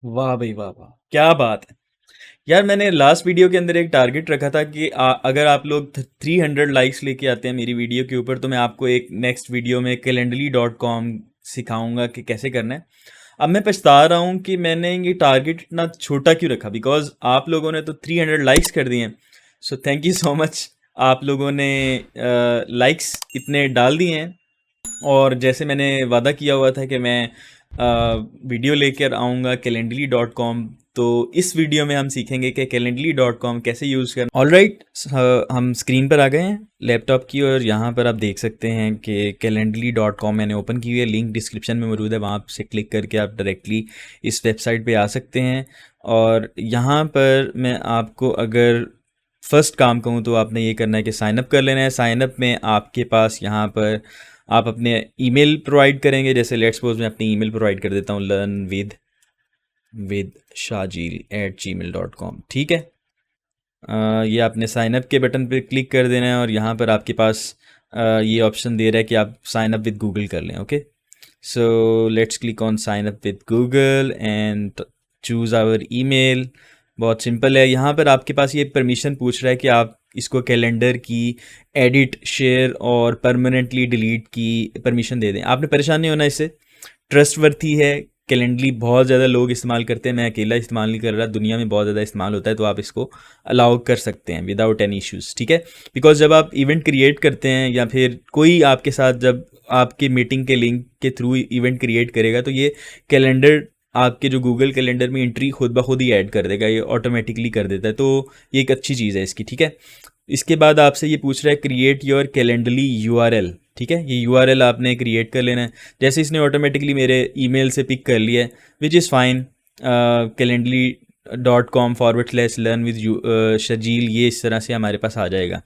वाह भाई वाह वाह, क्या बात है। यार मैंने लास्ट वीडियो के अंदर एक टारगेट रखा था कि अगर आप लोग 300 लाइक्स लेके आते हैं मेरी वीडियो के ऊपर तो मैं आपको एक नेक्स्ट वीडियो में calendly.com सिखाऊंगा कि कैसे करना है। अब मैं पछता रहा हूँ कि मैंने ये टारगेट इतना छोटा क्यों रखा, बिकॉज आप लोगों ने तो 300 लाइक्स कर दिए हैं। So thank you so much. आप लोगों ने लाइक्स इतने डाल दिए हैं, और जैसे मैंने वादा किया हुआ था कि मैं वीडियो लेकर आऊँगा calendly.com, तो इस वीडियो में हम सीखेंगे कि calendly.com कैसे यूज़ करना। ऑल राइट, हम स्क्रीन पर आ गए हैं लैपटॉप की, और यहाँ पर आप देख सकते हैं कि calendly.com मैंने ओपन की हुई है। लिंक डिस्क्रिप्शन में मौजूद है, वहाँ से क्लिक करके आप डायरेक्टली इस वेबसाइट पे आ सकते हैं। और यहाँ पर मैं आपको अगर फर्स्ट काम कहूँ तो आपने ये करना है कि साइन अप कर लेना है। साइन अप में आपके पास यहाँ पर आप अपने ईमेल प्रोवाइड करेंगे। जैसे लेट्स सपोज मैं अपनी ईमेल प्रोवाइड कर देता हूँ, learnwithshajil@gmail.com। ठीक है। ये आपने साइन अप के बटन पे क्लिक कर देना है, और यहाँ पर आपके पास ये ऑप्शन दे रहा है कि आप साइन अप विद गूगल कर लें। Okay, so let's click on sign up with Google and choose our email. बहुत सिंपल है। यहाँ पर आपके पास ये परमिशन पूछ रहा है कि आप इसको कैलेंडर की एडिट, शेयर और परमानेंटली डिलीट की परमिशन दे दें। आपने परेशान नहीं होना इससे, ट्रस्टवर्थी है। कैलेंडली बहुत ज़्यादा लोग इस्तेमाल करते हैं, मैं अकेला इस्तेमाल नहीं कर रहा, दुनिया में बहुत ज़्यादा इस्तेमाल होता है, तो आप इसको अलाउ कर सकते हैं विदाउट एनी इश्यूज़। ठीक है, बिकॉज जब आप इवेंट क्रिएट करते हैं या फिर कोई आपके साथ जब आपके मीटिंग के लिंक के थ्रू इवेंट क्रिएट करेगा, तो ये कैलेंडर आपके जो गूगल कैलेंडर में एंट्री खुद ब खुद ही ऐड कर देगा, ये ऑटोमेटिकली कर देता है, तो ये एक अच्छी चीज़ है इसकी। ठीक है, इसके बाद आपसे ये पूछ रहा है क्रिएट योर कैलेंडरली यूआरएल। ठीक है, ये यूआरएल आपने क्रिएट कर लेना है। जैसे इसने ऑटोमेटिकली मेरे ईमेल से पिक कर लिया है, which is fine. calendly.com/learn with Sharjeel, ये इस तरह से हमारे पास आ जाएगा।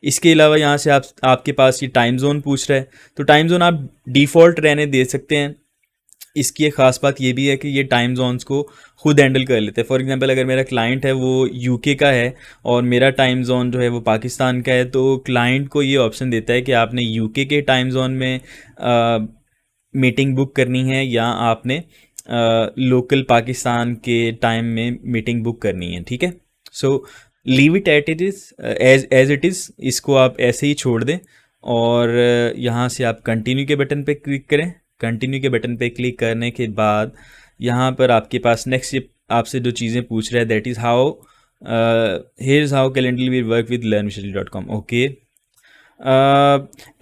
इसके अलावा यहाँ से आपके पास ये टाइम जोन पूछ रहा है, तो टाइम जोन आप डिफ़ॉल्ट रहने दे सकते हैं। इसकी एक ख़ास बात ये भी है कि ये टाइम जोन्स को खुद हैंडल कर लेते हैं। फॉर एग्जांपल अगर मेरा क्लाइंट है वो यूके का है और मेरा टाइम जोन जो है वो पाकिस्तान का है, तो क्लाइंट को ये ऑप्शन देता है कि आपने यूके के टाइम जोन में मीटिंग बुक करनी है या आपने लोकल पाकिस्तान के टाइम में मीटिंग बुक करनी है। ठीक है, so leave it at it is, as it is, इसको आप ऐसे ही छोड़ दें। और यहाँ से आप कंटिन्यू के बटन पे क्लिक करें। कंटिन्यू के बटन पे क्लिक करने के बाद यहाँ पर आपके पास नेक्स्ट आपसे जो चीज़ें पूछ रहा है, that is how here is how calendar will work with learnwithshajil.com। Okay,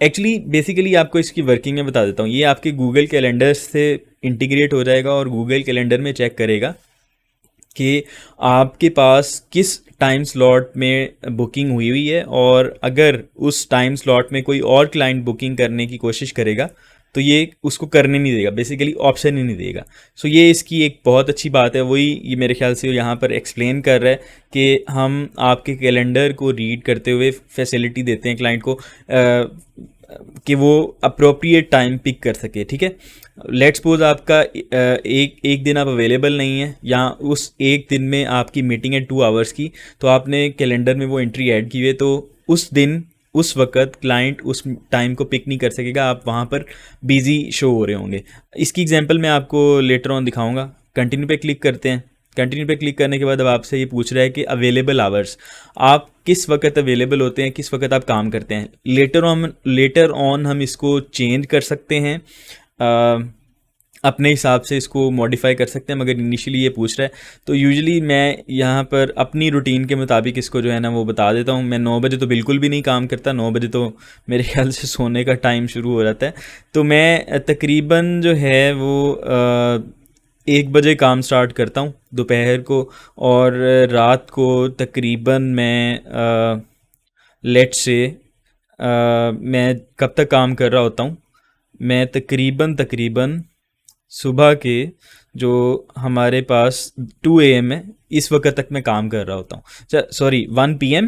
actually basically आपको इसकी वर्किंग में बता देता हूँ। ये आपके गूगल कैलेंडर से इंटीग्रेट हो जाएगा और गूगल कैलेंडर में चेक करेगा कि आपके पास किस टाइम स्लॉट में बुकिंग हुई हुई है, और अगर उस टाइम स्लॉट में कोई और क्लाइंट बुकिंग करने की कोशिश करेगा तो ये उसको करने नहीं देगा, बेसिकली ऑप्शन ही नहीं देगा। सो ये इसकी एक बहुत अच्छी बात है। वही ये मेरे ख्याल से यहाँ पर एक्सप्लेन कर रहा है कि हम आपके कैलेंडर को रीड करते हुए फैसिलिटी देते हैं क्लाइंट को कि वो अप्रोप्रिएट टाइम पिक कर सके। ठीक है, लेट्स सपोज आपका एक दिन आप अवेलेबल नहीं है, या उस एक दिन में आपकी मीटिंग है 2 आवर्स की, तो आपने कैलेंडर में वो एंट्री ऐड की हुई है, तो उस दिन उस वक्त क्लाइंट उस टाइम को पिक नहीं कर सकेगा, आप वहाँ पर बिजी शो हो रहे होंगे। इसकी एग्जांपल मैं आपको लेटर ऑन दिखाऊंगा। कंटिन्यू पे क्लिक करते हैं। कंटिन्यू पे क्लिक करने के बाद अब आपसे ये पूछ रहा है कि अवेलेबल आवर्स, आप किस वक्त अवेलेबल होते हैं, किस वक्त आप काम करते हैं। लेटर ऑन हम इसको चेंज कर सकते हैं, अपने हिसाब से इसको मॉडिफाई कर सकते हैं, मगर इनिशियली ये पूछ रहा है। तो यूजुअली मैं यहाँ पर अपनी रूटीन के मुताबिक इसको जो है ना वो बता देता हूँ। मैं 9 बजे तो बिल्कुल भी नहीं काम करता, 9 बजे तो मेरे ख्याल से सोने का टाइम शुरू हो जाता है। तो मैं तकरीबन जो है वो 1 बजे काम स्टार्ट करता हूँ दोपहर को, और रात को तकरीबन मैं लेट से मैं कब तक काम कर रहा होता हूँ, मैं तकरीबन तकरीबन सुबह के जो हमारे पास 2 AM है, इस वक्त तक मैं काम कर रहा होता हूँ। Sorry, 1 PM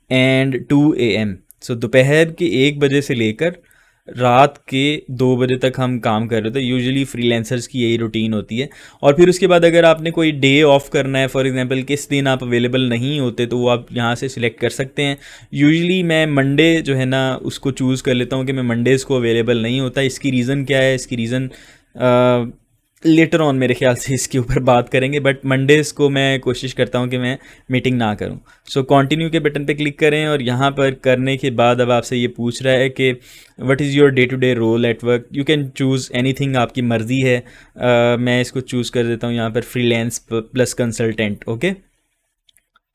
and 2 AM। सो दोपहर के 1 बजे से लेकर रात के 2 बजे तक हम काम कर रहे थे। यूजुअली फ्रीलांसर्स की यही रूटीन होती है। और फिर उसके बाद अगर आपने कोई डे ऑफ करना है, फॉर एग्जांपल किस दिन आप अवेलेबल नहीं होते, तो वो आप यहाँ से सिलेक्ट कर सकते हैं। यूजुअली मैं मंडे जो है ना उसको चूज़ कर लेता हूँ कि मैं मंडेज़ को अवेलेबल नहीं होता। इसकी रीज़न क्या है, इसकी रीज़न लेटर ऑन मेरे ख्याल से इसके ऊपर बात करेंगे, बट मंडेज़ को मैं कोशिश करता हूँ कि मैं मीटिंग ना करूँ। सो कंटिन्यू के बटन पे क्लिक करें और यहाँ पर करने के बाद अब आपसे ये पूछ रहा है कि what is your day to day role at work. You can choose anything, आपकी मर्ज़ी है। मैं इसको चूज़ कर देता हूँ यहाँ पर freelance plus consultant. Okay,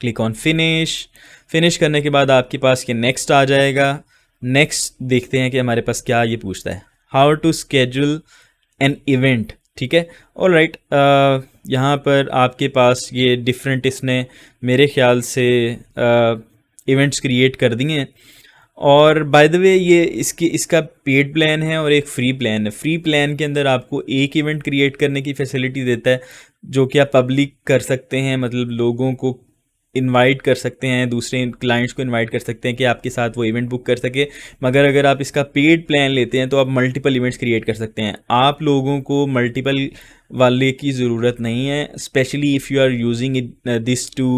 click on finish. Finish करने के बाद आपके पास ये नेक्स्ट आ जाएगा। नेक्स्ट देखते हैं कि हमारे पास क्या ये पूछता है, how to schedule an event. ठीक है, ऑल राइट। यहाँ पर आपके पास ये डिफरेंट इसने मेरे ख्याल से इवेंट्स क्रिएट कर दिए हैं। और बाय द वे ये इसका पेड प्लान है और एक फ्री प्लान है। फ्री प्लान के अंदर आपको एक इवेंट क्रिएट करने की फैसिलिटी देता है, जो कि आप पब्लिक कर सकते हैं, मतलब लोगों को इनवाइट कर सकते हैं, दूसरे क्लाइंट्स को इनवाइट कर सकते हैं कि आपके साथ वो इवेंट बुक कर सके। मगर अगर आप इसका पेड प्लान लेते हैं तो आप मल्टीपल इवेंट्स क्रिएट कर सकते हैं। आप लोगों को मल्टीपल वाले की ज़रूरत नहीं है, specially if you are using this to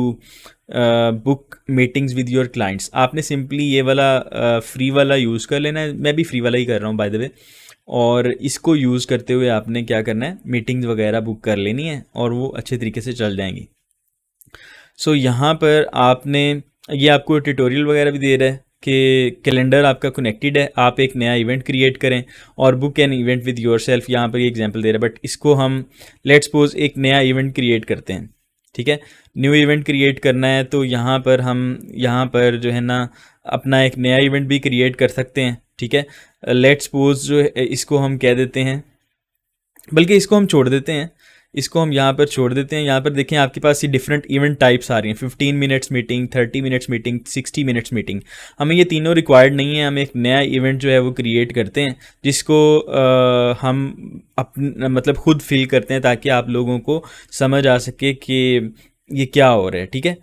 book meetings with your clients. आपने सिंपली ये वाला फ्री वाला यूज़ कर लेना है। मैं भी फ्री वाला ही कर रहा हूँ बाय द वे। और इसको यूज़ करते हुए आपने क्या करना है, मीटिंग्स वगैरह बुक कर लेनी है और वो अच्छे तरीके से चल जाएंगी। सो यहाँ पर आपने, ये आपको ट्यूटोरियल वगैरह भी दे रहा है कि कैलेंडर आपका कनेक्टेड है, आप एक नया इवेंट क्रिएट करें और book an event with your self. यहाँ पर ये एग्जांपल दे रहा है, बट इसको हम लेट्स सपोज एक नया इवेंट क्रिएट करते हैं। ठीक है, न्यू इवेंट क्रिएट करना है तो यहाँ पर हम यहाँ पर जो है ना अपना एक नया इवेंट भी क्रिएट कर सकते हैं। ठीक है, लेट्स सपोज जो है इसको हम कह देते हैं, बल्कि इसको हम छोड़ देते हैं, इसको हम यहाँ पर छोड़ देते हैं। यहाँ पर देखें आपके पास ये डिफरेंट इवेंट टाइप्स आ रही हैं, 15 minutes meeting, 30 minutes meeting, 60 minutes meeting. हमें ये तीनों रिक्वायर्ड नहीं है। हम एक नया इवेंट जो है वो क्रिएट करते हैं, जिसको हम मतलब खुद फिल करते हैं, ताकि आप लोगों को समझ आ सके कि ये क्या हो रहा है। ठीक है,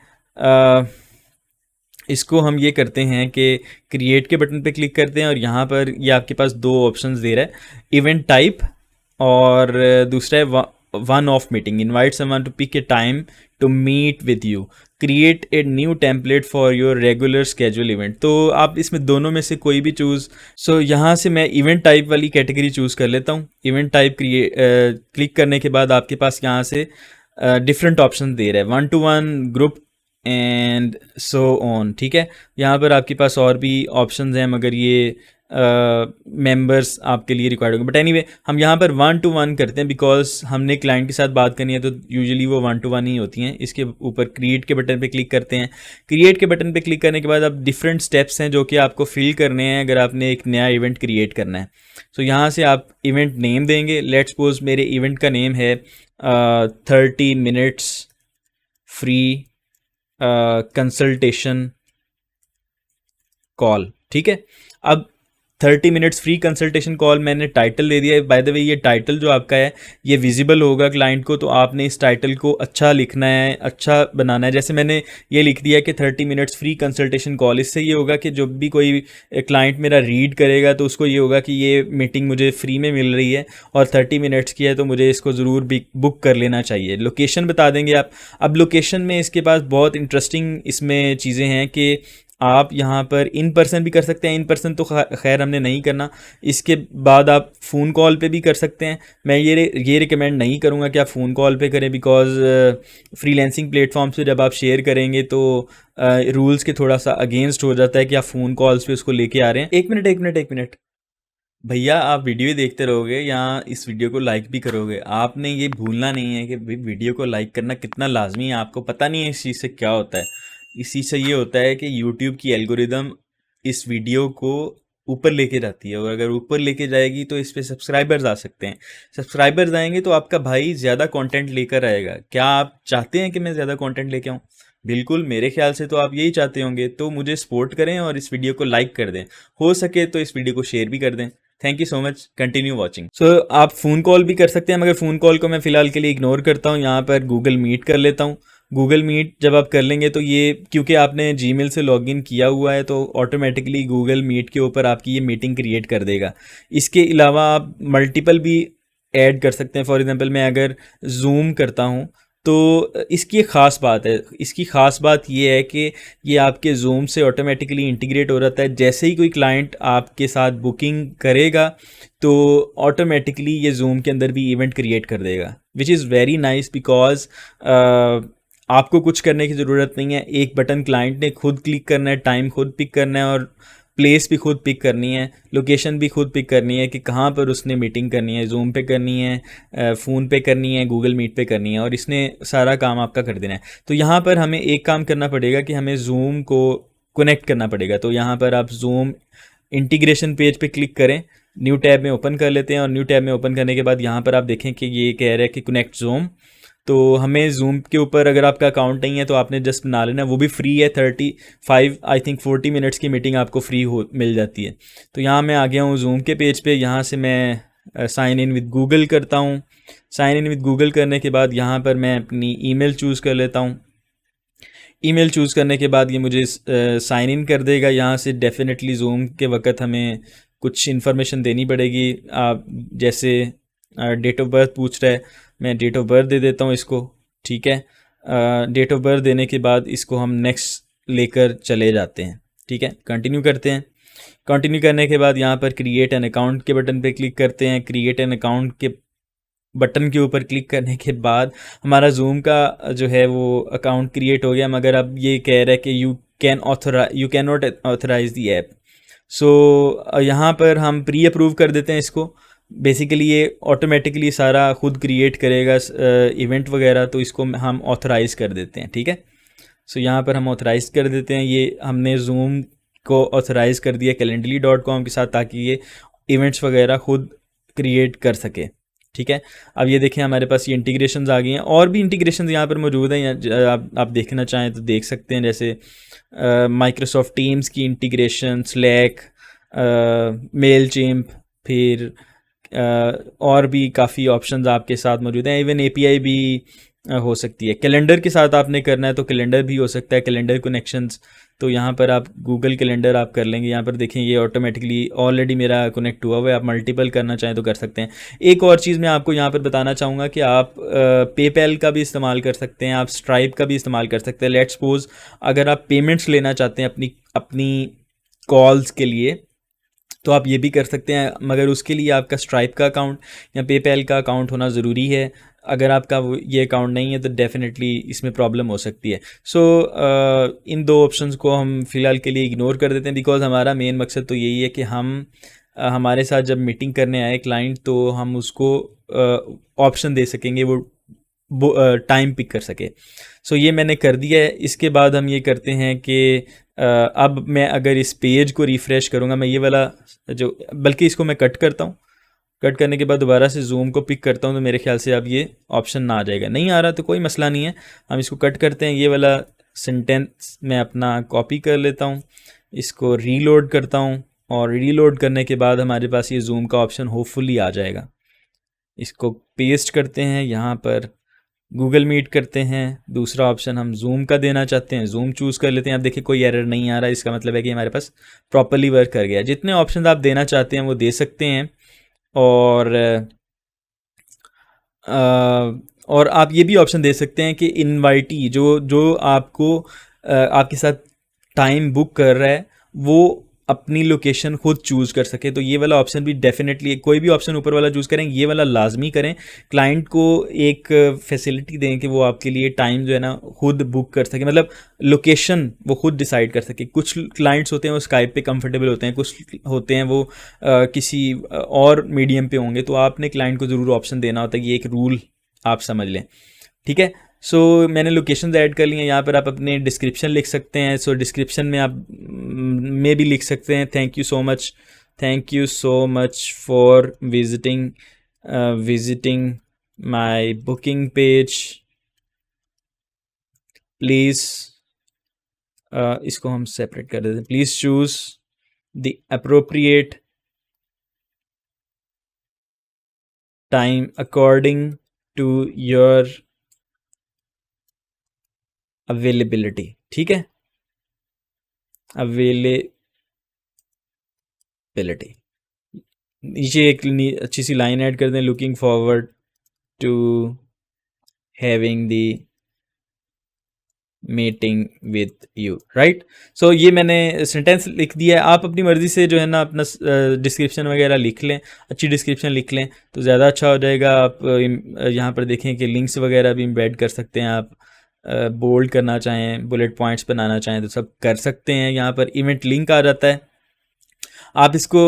इसको हम ये करते हैं कि क्रिएट के बटन पे क्लिक करते हैं और यहाँ पर ये आपके पास दो ऑप्शंस दे रहा है, इवेंट टाइप और दूसरा है one off meeting. Invite someone to pick a time to meet with you, create a new template for your regular schedule event. तो आप इसमें दोनों में से कोई भी चूज़। सो यहाँ से मैं इवेंट टाइप वाली कैटेगरी चूज़ कर लेता हूँ। इवेंट टाइप क्लिक करने के बाद आपके पास यहाँ से डिफरेंट ऑप्शन दे रहा है, 1-to-1, group and so on. ठीक है, यहाँ पर आपके पास और भी ऑप्शंस हैं, मगर ये मेंबर्स आपके लिए रिक्वायर्ड होंगे। बट एनीवे हम यहाँ पर 1-to-1 करते हैं, बिकॉज हमने क्लाइंट के साथ बात करनी है तो यूजुअली वो 1-to-1 ही होती हैं। इसके ऊपर क्रिएट के बटन पे क्लिक करते हैं। क्रिएट के बटन पे क्लिक करने के बाद अब डिफरेंट स्टेप्स हैं जो कि आपको फिल करने हैं अगर आपने एक नया इवेंट क्रिएट करना है। सो यहाँ से आप इवेंट नेम देंगे। लेट्स सपोज मेरे इवेंट का नेम है 30 मिनट्स फ्री कंसल्टेशन कॉल। ठीक है, अब 30 मिनट्स फ्री कंसल्टेशन कॉल मैंने टाइटल दे दिया है। बाय द वे ये टाइटल जो आपका है ये विजिबल होगा क्लाइंट को, तो आपने इस टाइटल को अच्छा लिखना है, अच्छा बनाना है। जैसे मैंने ये लिख दिया कि 30 मिनट्स फ्री कंसल्टेशन कॉल। इससे ये होगा कि जब भी कोई क्लाइंट मेरा रीड करेगा तो उसको ये होगा कि ये मीटिंग मुझे फ्री में मिल रही है और 30 मिनट्स की है, तो मुझे इसको ज़रूर बुक कर लेना चाहिए। लोकेशन बता देंगे आप। अब लोकेशन में इसके पास बहुत इंटरेस्टिंग इसमें चीज़ें हैं कि आप यहाँ पर इन पर्सन भी कर सकते हैं। इन पर्सन तो खैर हमने नहीं करना। इसके बाद आप फ़ोन कॉल पे भी कर सकते हैं। मैं ये रिकमेंड नहीं करूँगा कि आप फ़ोन कॉल पे करें, बिकॉज़ फ्रीलांसिंग प्लेटफॉर्म्स पे जब आप शेयर करेंगे तो रूल्स के थोड़ा सा अगेंस्ट हो जाता है कि आप फ़ोन कॉल्स पे उसको लेके आ रहे हैं। एक मिनट भैया, आप वीडियो ही देखते रहोगे या इस वीडियो को लाइक भी करोगे? आपने ये भूलना नहीं है कि वीडियो को लाइक करना कितना लाजमी है। आपको पता नहीं है इस चीज़ से क्या होता है। इसी से ये होता है कि YouTube की एल्गोरिदम इस वीडियो को ऊपर लेके जाती है, और अगर ऊपर लेके जाएगी तो इस पे सब्सक्राइबर्स आ सकते हैं। सब्सक्राइबर्स आएंगे तो आपका भाई ज़्यादा कंटेंट लेकर आएगा। क्या आप चाहते हैं कि मैं ज़्यादा कंटेंट लेके आऊँ? बिल्कुल, मेरे ख्याल से तो आप यही चाहते होंगे। तो मुझे सपोर्ट करें और इस वीडियो को लाइक कर दें, हो सके तो इस वीडियो को शेयर भी कर दें। Thank you so much, continue watching. So आप फ़ोन कॉल भी कर सकते हैं, मगर फ़ोन कॉल को मैं फ़िलहाल के लिए इग्नोर करता हूँ। यहाँ पर गूगल मीट कर लेता हूँ। गूगल मीट जब आप कर लेंगे तो ये, क्योंकि आपने जीमेल से लॉगिन किया हुआ है, तो ऑटोमेटिकली गूगल मीट के ऊपर आपकी ये मीटिंग क्रिएट कर देगा। इसके अलावा आप मल्टीपल भी ऐड कर सकते हैं। फॉर एग्जांपल मैं अगर जूम करता हूँ तो इसकी एक ख़ास बात है, इसकी ख़ास बात ये है कि ये आपके जूम से ऑटोमेटिकली इंटीग्रेट हो जाता है। जैसे ही कोई क्लाइंट आपके साथ बुकिंग करेगा तो ऑटोमेटिकली ये जूम के अंदर भी इवेंट क्रिएट कर देगा, which is very nice because आपको कुछ करने की ज़रूरत नहीं है। एक बटन क्लाइंट ने खुद क्लिक करना है, टाइम खुद पिक करना है, और प्लेस भी खुद पिक करनी है, लोकेशन भी खुद पिक करनी है कि कहाँ पर उसने मीटिंग करनी है, जूम पे करनी है, फ़ोन पे करनी है, गूगल मीट पे करनी है, और इसने सारा काम आपका कर देना है। तो यहाँ पर हमें एक काम करना पड़ेगा कि हमें जूम को कनेक्ट करना पड़ेगा। तो यहाँ पर आप जूम इंटीग्रेशन पेज पे क्लिक करें, न्यू टैब में ओपन कर लेते हैं, और न्यू टैब में ओपन करने के बाद यहाँ पर आप देखें कि ये कह रहा है कि कनेक्ट जूम। तो हमें जूम के ऊपर अगर आपका अकाउंट नहीं है तो आपने जस्ट बना लेना, वो भी फ्री है। 35 आई थिंक 40 मिनट्स की मीटिंग आपको फ्री हो मिल जाती है। तो यहाँ मैं आ गया हूँ जूम के पेज पे, यहाँ से मैं साइन इन विद गूगल करता हूँ। साइन इन विद गूगल करने के बाद यहाँ पर मैं अपनी ईमेल चूज़ कर लेता हूँ। ईमेल चूज़ करने के बाद ये मुझे साइन इन कर देगा। यहाँ से डेफिनेटली जूम के वक्त हमें कुछ इन्फॉर्मेशन देनी पड़ेगी। आप जैसे डेट ऑफ बर्थ पूछ रहा है, मैं डेट ऑफ बर्थ दे देता हूँ इसको, ठीक है। डेट ऑफ बर्थ देने के बाद इसको हम नेक्स्ट लेकर चले जाते हैं, ठीक है। कंटिन्यू करते हैं। कंटिन्यू करने के बाद यहाँ पर क्रिएट एन अकाउंट के बटन पे क्लिक करते हैं। क्रिएट एन अकाउंट के बटन के ऊपर क्लिक करने के बाद हमारा जूम का जो है वो अकाउंट क्रिएट हो गया, मगर अब ये कह रहा है कि you can not authorize the app. So यहाँ पर हम प्री अप्रूव कर देते हैं इसको। बेसिकली ये ऑटोमेटिकली सारा खुद क्रिएट करेगा इवेंट वगैरह, तो इसको हम ऑथराइज़ कर देते हैं, ठीक है। सो यहाँ पर हम ऑथराइज़ कर देते हैं। ये हमने जूम को ऑथराइज़ कर दिया calendly.com के साथ, ताकि ये इवेंट्स वगैरह खुद क्रिएट कर सके, ठीक है। अब ये देखें हमारे पास ये इंटीग्रेशंस आ गई हैं, और भी इंटीग्रेशंस यहाँ पर मौजूद हैं। आप देखना चाहें तो देख सकते हैं, जैसे माइक्रोसॉफ्ट टीम्स की इंटीग्रेशन, स्लैक, मेल चिम्प, फिर और भी काफ़ी ऑप्शंस आपके साथ मौजूद हैं। इवन एपीआई भी हो सकती है। कैलेंडर के साथ आपने करना है तो कैलेंडर भी हो सकता है, कैलेंडर कनेक्शंस। तो यहाँ पर आप गूगल कैलेंडर आप कर लेंगे। यहाँ पर देखें ये ऑटोमेटिकली ऑलरेडी मेरा कनेक्ट हुआ हुआ है। आप मल्टीपल करना चाहें तो कर सकते हैं। एक और चीज़ मैं आपको यहाँ पर बताना चाहूँगा कि आप पेपैल का भी इस्तेमाल कर सकते हैं, आप स्ट्राइप का भी इस्तेमाल कर सकते हैं। लेट्स सपोज अगर आप पेमेंट्स लेना चाहते हैं अपनी अपनी कॉल्स के लिए, तो आप ये भी कर सकते हैं, मगर उसके लिए आपका स्ट्राइप का अकाउंट या पेपैल का अकाउंट होना ज़रूरी है। अगर आपका ये अकाउंट नहीं है तो डेफिनेटली इसमें प्रॉब्लम हो सकती है। सो इन दो ऑप्शंस को हम फ़िलहाल के लिए इग्नोर कर देते हैं, बिकॉज़ हमारा मेन मकसद तो यही है कि हम हमारे साथ जब मीटिंग करने आए क्लाइंट, तो हम उसको ऑप्शन दे सकेंगे, वो टाइम पिक कर सके। सो ये मैंने कर दिया है। इसके बाद हम ये करते हैं कि अब मैं अगर इस पेज को रिफ़्रेश करूँगा, मैं ये वाला जो, बल्कि इसको मैं कट करता हूँ। कट करने के बाद दोबारा से जूम को पिक करता हूँ, तो मेरे ख्याल से अब ये ऑप्शन ना आ जाएगा। नहीं आ रहा तो कोई मसला नहीं है, हम इसको कट करते हैं। ये वाला सेंटेंस मैं अपना कॉपी कर लेता हूँ, इसको रीलोड करता हूँ, और रीलोड करने के बाद हमारे पास ये जूम का ऑप्शन होपफुली आ जाएगा। इसको पेस्ट करते हैं, यहाँ पर गूगल मीट करते हैं। दूसरा ऑप्शन हम जूम का देना चाहते हैं, जूम चूज़ कर लेते हैं। अब देखिए कोई एरर नहीं आ रहा, इसका मतलब है कि हमारे पास प्रॉपरली वर्क कर गया। जितने ऑप्शन आप देना चाहते हैं वो दे सकते हैं। और और आप ये भी ऑप्शन दे सकते हैं कि इनवाइटी जो जो आपको आपके साथ टाइम बुक कर रहा है वो अपनी लोकेशन खुद चूज़ कर सके। तो ये वाला ऑप्शन भी डेफिनेटली, कोई भी ऑप्शन ऊपर वाला चूज़ करें, ये वाला लाजमी करें। क्लाइंट को एक फैसिलिटी दें कि वो आपके लिए टाइम जो है ना खुद बुक कर सके, मतलब लोकेशन वो खुद डिसाइड कर सके। कुछ क्लाइंट्स होते हैं वो स्काइप पे कंफर्टेबल होते हैं, कुछ होते हैं वो किसी और मीडियम पे होंगे, तो आपने क्लाइंट को ज़रूर ऑप्शन देना होता है। ये एक रूल आप समझ लें, ठीक है। सो मैंने लोकेशंस ऐड कर ली हैं। यहाँ पर आप अपने डिस्क्रिप्शन लिख सकते हैं। सो डिस्क्रिप्शन में आप में भी लिख सकते हैं, thank you so much for visiting my booking page, please, इसको हम सेपरेट कर देते हैं, please choose the appropriate time according to your availability, ठीक है, अवेलेबिलिटी। नीचे एक अच्छी सी लाइन ऐड कर दें, looking forward to having the meeting with you, right. So ये मैंने सेंटेंस लिख दिया है। आप अपनी मर्ज़ी से जो है ना अपना डिस्क्रिप्शन वगैरह लिख लें, अच्छी डिस्क्रिप्शन लिख लें तो ज़्यादा अच्छा हो जाएगा। आप यहाँ पर देखें कि लिंक्स वगैरह भी ऐड कर सकते हैं। आप बोल्ड करना चाहें, बुलेट पॉइंट्स बनाना चाहें तो सब कर सकते हैं। यहाँ पर इवेंट लिंक आ जाता है। आप इसको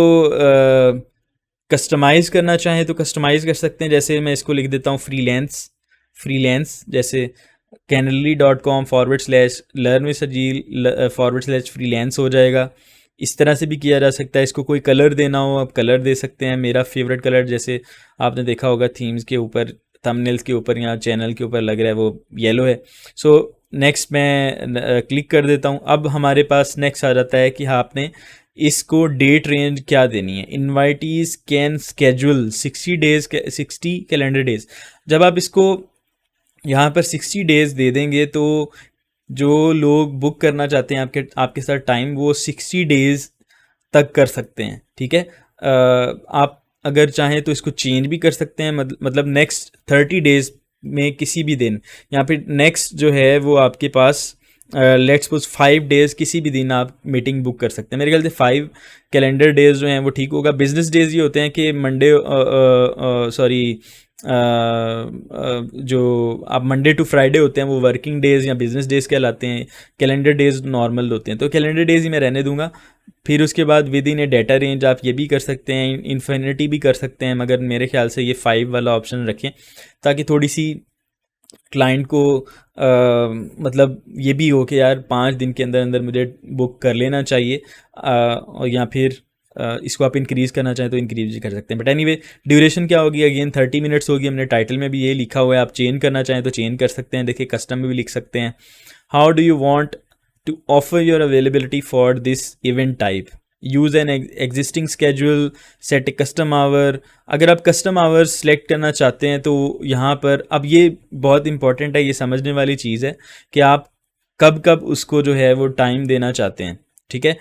कस्टमाइज़ करना चाहें तो कस्टमाइज़ कर सकते हैं। जैसे मैं इसको लिख देता हूँ फ्रीलांस, जैसे canally.com/learn-with-sajil/फ्रीलांस हो जाएगा। इस तरह से भी किया जा सकता है। इसको कोई कलर देना हो आप कलर दे सकते हैं। मेरा फेवरेट कलर, जैसे आपने देखा होगा थीम्स के ऊपर, थंबनेल्स के ऊपर या चैनल के ऊपर लग रहा है, वो येलो है। सो नेक्स्ट मैं क्लिक कर देता हूँ। अब हमारे पास नेक्स्ट आ जाता है कि हाँ आपने इसको डेट रेंज क्या देनी है। Invitees can schedule 60 calendar days. जब आप इसको यहाँ पर 60 डेज दे देंगे तो जो लोग बुक करना चाहते हैं आपके साथ टाइम, वो 60 डेज तक कर सकते हैं, ठीक है। आप अगर चाहें तो इसको चेंज भी कर सकते हैं, मतलब नेक्स्ट 30 डेज में किसी भी दिन, यहाँ पे नेक्स्ट जो है वो आपके पास लेट्स सपोज 5 डेज किसी भी दिन आप मीटिंग बुक कर सकते हैं। मेरे ख्याल से 5 कैलेंडर डेज जो हैं वो ठीक होगा। बिजनेस डेज ये होते हैं कि मंडे सॉरी जो आप मंडे टू फ्राइडे होते हैं वो वर्किंग डेज़ या बिजनेस डेज़ कहलाते हैं। कैलेंडर डेज़ नॉर्मल होते हैं, तो कैलेंडर डेज़ ही मैं रहने दूंगा। फिर उसके बाद with in A data range आप ये भी कर सकते हैं, इन्फिनिटी भी कर सकते हैं, मगर मेरे ख्याल से ये 5 वाला ऑप्शन रखें ताकि थोड़ी सी क्लाइंट को मतलब ये भी हो कि यार 5 दिन के अंदर अंदर मुझे बुक कर लेना चाहिए। और या फिर इसको आप इंक्रीज़ करना चाहें तो इंक्रीज भी कर सकते हैं। बट एनीवे ड्यूरेशन क्या होगी, अगेन 30 मिनट्स होगी। हमने टाइटल में भी ये लिखा हुआ है। आप चेंज करना चाहें तो चेंज कर सकते हैं। देखिए कस्टम में भी लिख सकते हैं, how do you want to offer your availability for this event type, use an existing schedule, set a custom hour. अगर आप कस्टम आवर्स सेलेक्ट करना चाहते हैं तो यहाँ पर अब ये बहुत इंपॉर्टेंट है, ये समझने वाली चीज़ है कि आप कब कब उसको जो है वो टाइम देना चाहते हैं, ठीक है।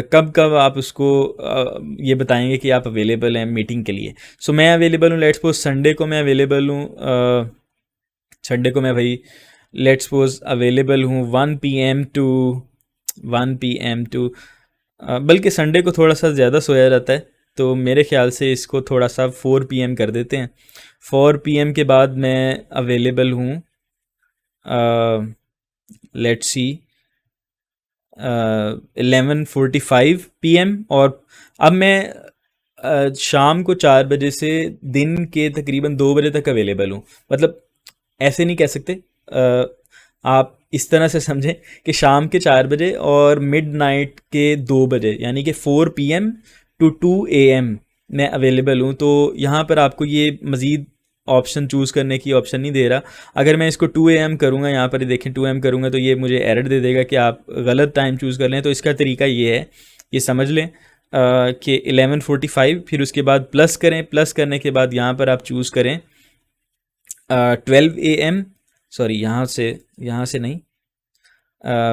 कब कब आप उसको ये बताएंगे कि आप अवेलेबल हैं मीटिंग के लिए। सो मैं अवेलेबल हूँ, लेट्स सपोज संडे को मैं अवेलेबल हूँ। संडे को मैं भाई लेट्स सपोज अवेलेबल हूँ 1 PM टू बल्कि संडे को थोड़ा सा ज़्यादा सोया जाता है तो मेरे ख्याल से इसको थोड़ा सा 4 PM कर देते हैं। 4 PM के बाद मैं अवेलेबल हूँ लेट्स सी 11:45 PM। और अब मैं शाम को 4 बजे से दिन के तकरीबन 2 बजे तक अवेलेबल हूँ। मतलब ऐसे नहीं कह सकते, आप इस तरह से समझें कि शाम के 4 बजे और मिडनाइट के 2 बजे, यानी कि 4 PM टू 2 AM मैं अवेलेबल हूँ। तो यहाँ पर आपको ये मज़ीद ऑप्शन चूज़ करने की ऑप्शन नहीं दे रहा। अगर मैं इसको 2 AM करूँगा, यहाँ पर देखें 2 AM करूँगा तो ये मुझे एरर दे देगा कि आप गलत टाइम चूज़ कर लें। तो इसका तरीका ये है, ये समझ लें कि 11:45, फिर उसके बाद प्लस करें। प्लस करने के बाद यहाँ पर आप चूज़ करें 12 AM, सॉरी यहाँ से नहीं,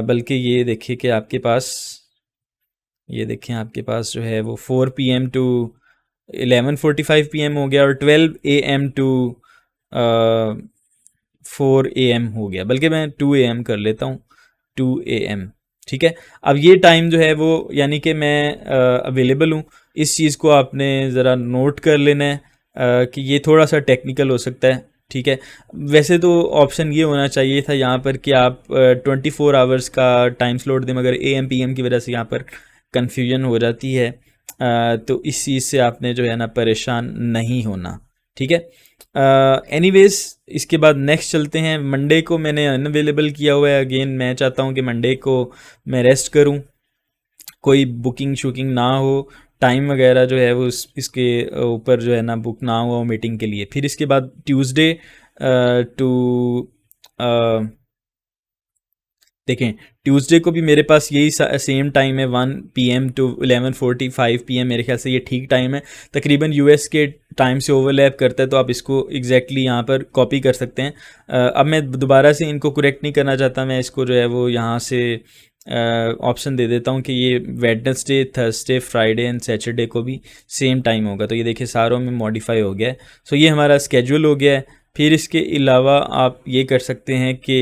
बल्कि ये देखिए कि आपके पास, ये देखें आपके पास जो है वो 4 PM टू 11:45 PM हो गया और 12 AM टू 4 AM हो गया। बल्कि मैं 2 AM कर लेता हूँ, 2 AM, ठीक है। अब ये टाइम जो है वो यानी कि मैं अवेलेबल हूँ। इस चीज़ को आपने ज़रा नोट कर लेना है कि ये थोड़ा सा टेक्निकल हो सकता है, ठीक है। वैसे तो ऑप्शन ये होना चाहिए था यहाँ पर कि आप 24 आवर्स का टाइम स्लॉट दें, मगर AM PM की वजह से यहाँ पर कन्फ्यूजन हो जाती है। तो इस चीज़ से आपने जो है ना परेशान नहीं होना, ठीक है। एनीवेज इसके बाद नेक्स्ट चलते हैं। मंडे को मैंने अनअवेलेबल किया हुआ है। अगेन मैं चाहता हूँ कि मंडे को मैं रेस्ट करूँ, कोई बुकिंग शुकिंग ना हो, टाइम वगैरह जो है वो इसके ऊपर जो है ना बुक ना हो मीटिंग के लिए। फिर इसके बाद ट्यूसडे टू देखें ट्यूसडे को भी मेरे पास यही सेम टाइम है 1 PM टू 11:45 PM। मेरे ख्याल से ये ठीक टाइम है, तकरीबन US के टाइम से ओवरलैप करता है। तो आप इसको एग्जैक्टली यहाँ पर कॉपी कर सकते हैं। अब मैं दोबारा से इनको करेक्ट नहीं करना चाहता, मैं इसको जो है वो यहाँ से ऑप्शन दे देता हूँ कि ये Wednesday, Thursday, Friday and Saturday को भी सेम टाइम होगा। तो ये देखिए सारों में मॉडिफाई हो गया है। सो ये हमारा स्केड्यूल हो गया है। फिर इसके अलावा आप ये कर सकते हैं कि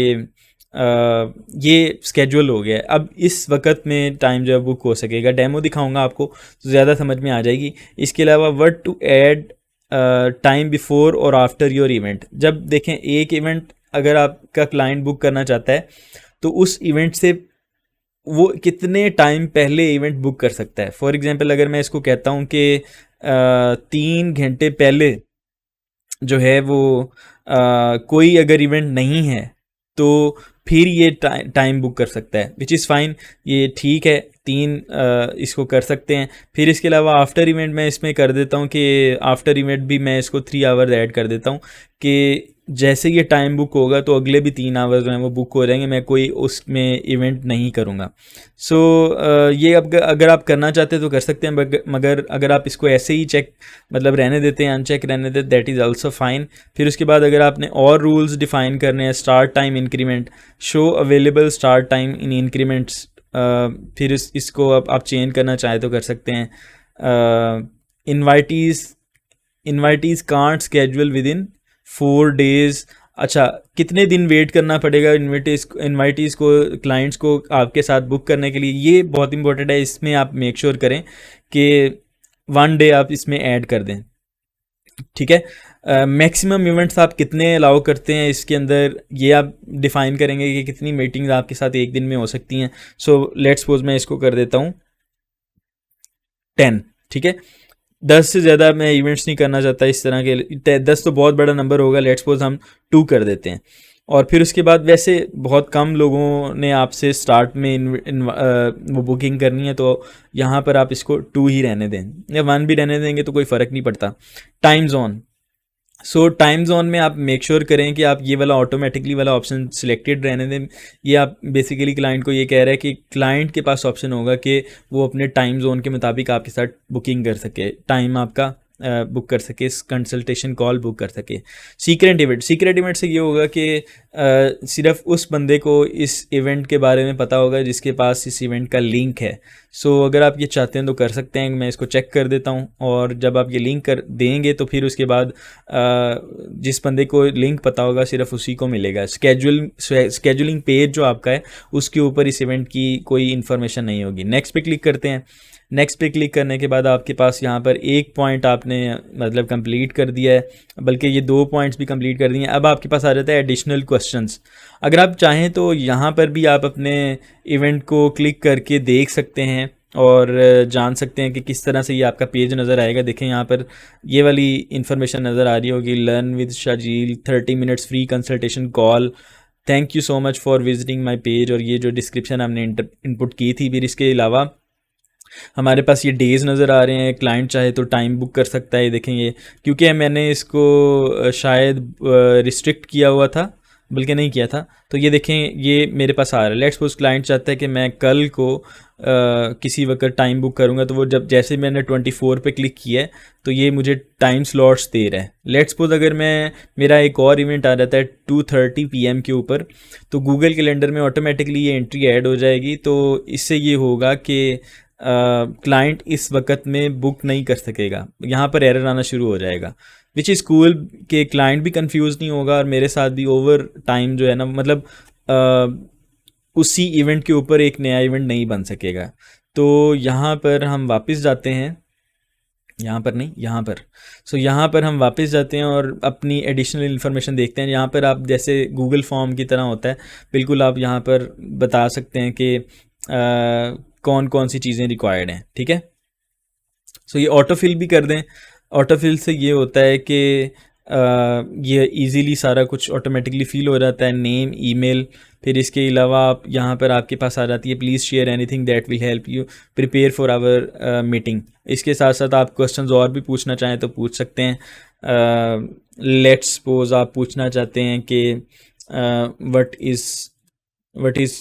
ये स्केड्यूल हो गया है। अब इस वक्त में टाइम जो है बुक हो सकेगा, डेमो दिखाऊंगा आपको तो ज़्यादा समझ में आ जाएगी। इसके अलावा what to add time before और आफ्टर योर इवेंट। जब देखें एक इवेंट अगर आपका क्लाइंट बुक करना चाहता है तो उस इवेंट से वो कितने टाइम पहले इवेंट बुक कर सकता है। फॉर एग्जांपल अगर मैं इसको कहता हूँ कि 3 घंटे पहले जो है वो कोई अगर इवेंट नहीं है तो फिर ये टाइम बुक कर सकता है, विच इज़ फाइन, ये ठीक है। इसको कर सकते हैं। फिर इसके अलावा आफ्टर इवेंट मैं इसमें कर देता हूँ कि आफ्टर इवेंट भी मैं इसको 3 आवर्स ऐड कर देता हूँ कि जैसे ये टाइम बुक होगा तो अगले भी 3 आवर्स में वो बुक हो जाएंगे, मैं कोई उसमें इवेंट नहीं करूँगा। सो ये अब अगर आप करना चाहते हैं तो कर सकते हैं, मगर अगर आप इसको ऐसे ही चेक मतलब रहने देते हैं, अनचेक रहने देते, दैट इज़ आल्सो फाइन। फिर उसके बाद अगर आपने और रूल्स डिफाइन करने हैं, start time increment, show available start time in increments, फिर इसको आप चेंज करना चाहे तो कर सकते हैं। Invitees invitees can't schedule within 4 days. अच्छा, कितने दिन वेट करना पड़ेगा इनवाइटीज़ को, क्लाइंट्स को आपके साथ बुक करने के लिए, ये बहुत इंपॉर्टेंट है। इसमें आप मेक श्योर करें कि 1 डे आप इसमें ऐड कर दें, ठीक है। मैक्सिमम इवेंट्स आप कितने अलाउ करते हैं इसके अंदर, ये आप डिफाइन करेंगे कि कितनी मीटिंग्स आपके साथ एक दिन में हो सकती हैं। सो लेट्स सपोज मैं इसको कर देता हूँ 10, ठीक है। 10 से ज़्यादा मैं इवेंट्स नहीं करना चाहता इस तरह के। 10 तो बहुत बड़ा नंबर होगा, लेट्स सपोज हम 2 कर देते हैं। और फिर उसके बाद वैसे बहुत कम लोगों ने आपसे स्टार्ट में वो बुकिंग करनी है, तो यहाँ पर आप इसको 2 ही रहने दें या 1 भी रहने देंगे तो कोई फ़र्क नहीं पड़ता। टाइम जोन, सो टाइम जोन में आप मेक श्योर करें कि आप ये वाला ऑटोमेटिकली वाला ऑप्शन सिलेक्टेड रहने दें। ये आप बेसिकली क्लाइंट को ये कह रहे हैं कि क्लाइंट के पास ऑप्शन होगा कि वो अपने टाइम जोन के मुताबिक आपके साथ बुकिंग कर सके, टाइम आपका बुक कर सके, कंसल्टेशन कॉल बुक कर सके। सीक्रेट इवेंट से ये होगा कि सिर्फ उस बंदे को इस इवेंट के बारे में पता होगा जिसके पास इस इवेंट का लिंक है। सो अगर आप ये चाहते हैं तो कर सकते हैं। मैं इसको चेक कर देता हूँ और जब आप ये लिंक कर देंगे तो फिर उसके बाद जिस बंदे को लिंक पता होगा सिर्फ उसी को मिलेगा। स्केजुलिंग पेज जो आपका है उसके ऊपर इस इवेंट की कोई इन्फॉर्मेशन नहीं होगी। नेक्स्ट पे क्लिक करते हैं। नेक्स्ट पे क्लिक करने के बाद आपके पास यहाँ पर एक पॉइंट आपने मतलब कंप्लीट कर दिया है, बल्कि ये 2 पॉइंट्स भी कंप्लीट कर दिए हैं। अब आपके पास आ जाता है एडिशनल क्वेश्चंस। अगर आप चाहें तो यहाँ पर भी आप अपने इवेंट को क्लिक करके देख सकते हैं और जान सकते हैं कि किस तरह से ये आपका पेज नज़र आएगा। देखें यहाँ पर ये वाली इन्फॉर्मेशन नज़र आ रही होगी, learn with Shazil, 30 minutes free consultation call, thank you so much for visiting my page, और ये जो डिस्क्रिप्शन हमने इनपुट की थी। फिर इसके अलावा हमारे पास ये डेज़ नज़र आ रहे हैं, क्लाइंट चाहे तो टाइम बुक कर सकता है। देखेंगे क्योंकि मैंने इसको शायद रिस्ट्रिक्ट किया हुआ था, बल्कि नहीं किया था, तो ये देखें ये मेरे पास आ रहा है। लेट्स सपोज क्लाइंट चाहता है कि मैं कल को किसी वक्त टाइम बुक करूँगा, तो वो जब जैसे मैंने 24 पे क्लिक किया है तो ये मुझे टाइम स्लॉट्स दे रहा है। लेट्स सपोज अगर मैं मेरा एक और इवेंट आ जाता है 2:30 PM के ऊपर, तो गूगल कैलेंडर में ऑटोमेटिकली ये एंट्री ऐड हो जाएगी। तो इससे ये होगा कि क्लाइंट इस वक्त में बुक नहीं कर सकेगा, यहाँ पर एरर आना शुरू हो जाएगा। विच इज़ कूल के क्लाइंट भी कंफ्यूज नहीं होगा और मेरे साथ भी ओवर टाइम जो है ना, मतलब उसी इवेंट के ऊपर एक नया इवेंट नहीं बन सकेगा। तो यहाँ पर हम वापस जाते हैं, यहाँ पर नहीं, यहाँ पर। सो यहाँ पर हम वापस जाते हैं और अपनी एडिशनल इन्फॉर्मेशन देखते हैं। यहाँ पर आप जैसे गूगल फॉर्म की तरह होता है, बिल्कुल आप यहाँ पर बता सकते हैं कि कौन कौन सी चीज़ें रिक्वायर्ड हैं, ठीक है। सो ये ऑटोफिल भी कर दें। ऑटोफिल से ये होता है कि ये इजीली सारा कुछ ऑटोमेटिकली फिल हो जाता है, नेम, ईमेल। फिर इसके अलावा आप यहाँ पर आपके पास आ जाती है please share anything that will help you prepare for our meeting. इसके साथ साथ आप क्वेश्चंस और भी पूछना चाहें तो पूछ सकते हैं। लेट्स सपोज आप पूछना चाहते हैं कि what is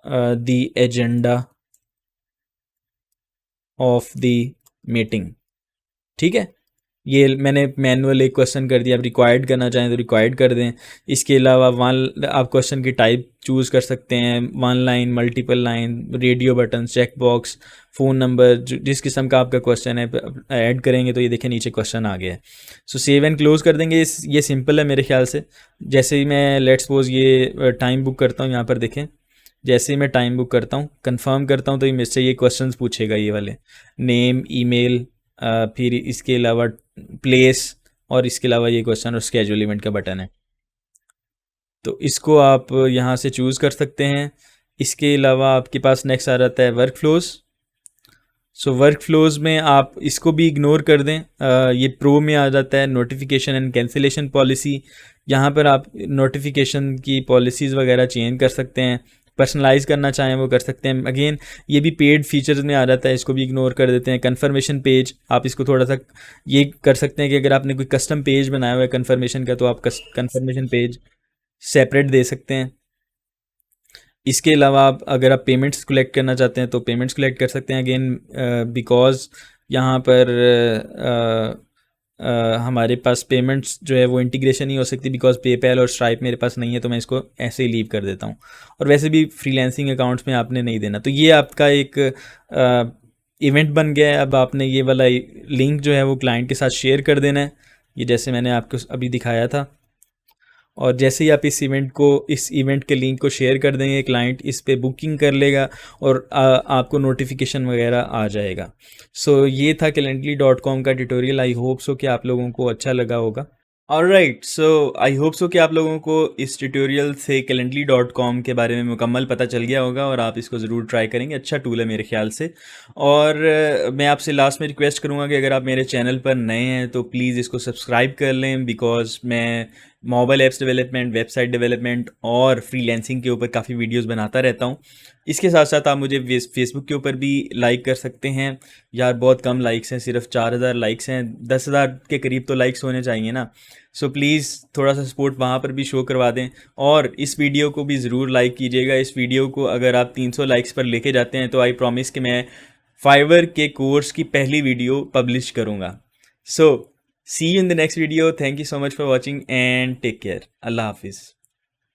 the agenda of the meeting, ठीक है। ये मैंने मैनुअल एक क्वेश्चन कर दिया, आप रिक्वायर्ड करना चाहें तो रिक्वायर्ड कर दें। इसके अलावा वन आप क्वेश्चन की टाइप चूज़ कर सकते हैं, one line, multiple line, radio button, check box, phone number, जिस किस्म का आपका क्वेश्चन है ऐड करेंगे तो ये देखें नीचे क्वेश्चन आ गया है। सो सेव एंड क्लोज़ कर देंगे। ये सिंपल है मेरे ख्याल से। जैसे ही मैं लेट्स सपोज ये टाइम बुक करता हूँ, यहाँ पर देखें, जैसे ही मैं टाइम बुक करता हूँ, कंफर्म करता हूँ, तो ये मुझसे ये क्वेश्चंस पूछेगा, ये वाले, नेम, ईमेल, फिर इसके अलावा प्लेस, और इसके अलावा ये क्वेश्चन और स्केड्यूल इवेंट का बटन है। तो इसको आप यहाँ से चूज़ कर सकते हैं। इसके अलावा आपके पास नेक्स्ट आ जाता है work flows. So work flows में आप इसको भी इग्नोर कर दें। ये प्रो में आ जाता है नोटिफिकेशन एंड कैंसिलेशन पॉलिसी। यहाँ पर आप नोटिफिकेशन की पॉलिसीज़ वगैरह चेंज कर सकते हैं, पर्सनलाइज करना चाहें वो कर सकते हैं। अगेन ये भी पेड फीचर्स में आ जाता है, इसको भी इग्नोर कर देते हैं। कन्फर्मेशन पेज, आप इसको थोड़ा सा ये कर सकते हैं कि अगर आपने कोई कस्टम पेज बनाया हुआ है कन्फर्मेशन का, तो आप कन्फर्मेशन पेज सेपरेट दे सकते हैं। इसके अलावा आप अगर आप पेमेंट्स कलेक्ट करना चाहते हैं तो पेमेंट्स कलेक्ट कर सकते हैं। अगेन बिकॉज़ यहाँ पर हमारे पास पेमेंट्स जो है वो इंटीग्रेशन नहीं हो सकती, बिकॉज पेपैल और स्ट्राइप मेरे पास नहीं है, तो मैं इसको ऐसे ही लीव कर देता हूँ। और वैसे भी फ्रीलांसिंग अकाउंट्स में आपने नहीं देना। तो ये आपका एक इवेंट बन गया है। अब आपने ये वाला लिंक जो है वो क्लाइंट के साथ शेयर कर देना है, ये जैसे मैंने आपको अभी दिखाया था। और जैसे ही आप इस इवेंट के लिंक को शेयर कर देंगे, क्लाइंट इस पे बुकिंग कर लेगा और आपको नोटिफिकेशन वगैरह आ जाएगा। सो ये था calendly.com का ट्यूटोरियल। आई होप सो कि आप लोगों को अच्छा लगा होगा। Alright, so I hope so कि आप लोगों को इस ट्यूटोरियल से calendly.com के बारे में मुकम्मल पता चल गया होगा और आप इसको ज़रूर ट्राई करेंगे। अच्छा टूल है मेरे ख्याल से। और मैं आपसे लास्ट में रिक्वेस्ट करूँगा कि अगर आप मेरे चैनल पर नए हैं तो प्लीज़ इसको सब्सक्राइब कर लें, बिकॉज मैं mobile apps development, website development और फ्रीलांसिंग के ऊपर काफ़ी वीडियोस बनाता रहता हूँ। इसके साथ साथ आप मुझे फेसबुक के ऊपर भी लाइक कर सकते हैं। यार बहुत कम लाइक्स हैं, सिर्फ 4000 लाइक्स हैं। 10,000 के करीब तो लाइक्स होने चाहिए ना। सो प्लीज़ थोड़ा सा सपोर्ट वहाँ पर भी शो करवा दें। और इस वीडियो को भी ज़रूर लाइक कीजिएगा। इस वीडियो को अगर आप 300 लाइक्स पर लेके जाते हैं तो आई प्रॉमिस कि मैं फाइवर के कोर्स की पहली वीडियो पब्लिश करूँगा। So see you in the next video. Thank you so much for watching and take care. अल्लाह हाफिज़।